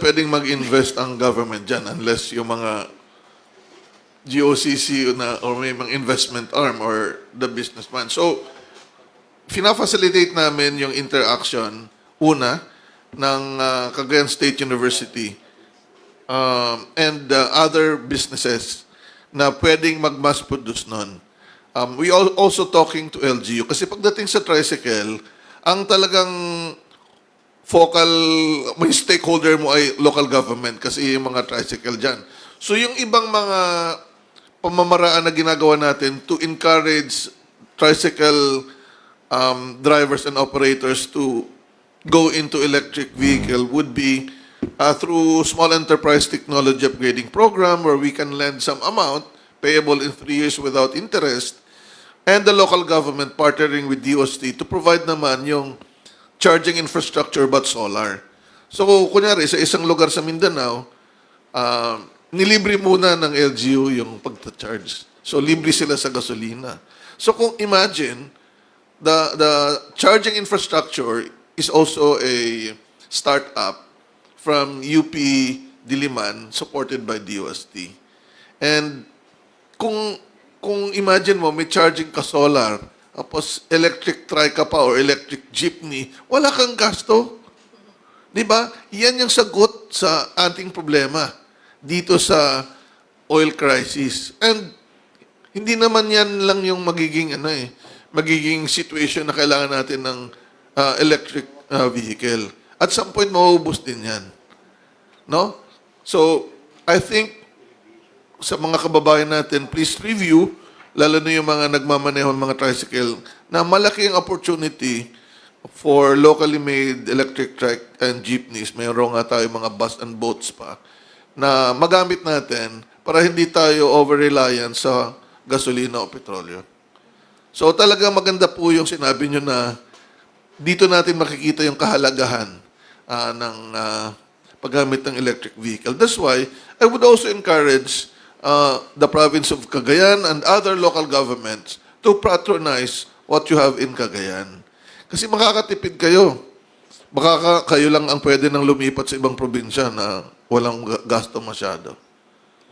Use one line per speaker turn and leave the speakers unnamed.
pwedeng mag-invest ang government dyan unless yung mga GOCC na or may mga investment arm or the businessman. So, fina-facilitate namin yung interaction, una, ng Cagayan State University and other businesses na pwedeng mag-mass produce nun. We also talking to LGU kasi pagdating sa tricycle, ang talagang focal, may stakeholder mo ay local government kasi yung mga tricycle dyan. So yung ibang mga pamamaraan na ginagawa natin to encourage tricycle drivers and operators to go into electric vehicle would be through small enterprise technology upgrading program where we can lend some amount payable in 3 years without interest, and the local government partnering with DOST to provide naman yung charging infrastructure but solar. So, kunyari, sa isang lugar sa Mindanao, nilibre muna ng LGU yung pagta-charge. So, libre sila sa gasolina. So, kung imagine, the charging infrastructure is also a startup from UP Diliman supported by DOST. And kung imagine mo, may charging ka solar, tapos electric trike ka pa or electric jeepney, wala kang gasto. Di ba? Yan yung sagot sa ating problema dito sa oil crisis. And hindi naman yan lang yung magiging magiging situation na kailangan natin ng electric vehicle. At some point, mauubos din yan. No? So, I think sa mga kababayan natin, please review, lalo na yung mga nagmamaneho ng mga tricycle, na malaki ang opportunity for locally made electric trike and jeepneys. Mayroon nga tayo mga bus and boats pa na magamit natin para hindi tayo over-reliant sa gasolina o petrolyo. So talaga maganda po yung sinabi nyo na dito natin makikita yung kahalagahan ng paggamit ng electric vehicle. That's why I would also encourage the province of Cagayan and other local governments to patronize what you have in Cagayan. Kasi makakatipid kayo. Baka kayo lang ang pwede nang lumipat sa ibang probinsya na walang gasto masyado.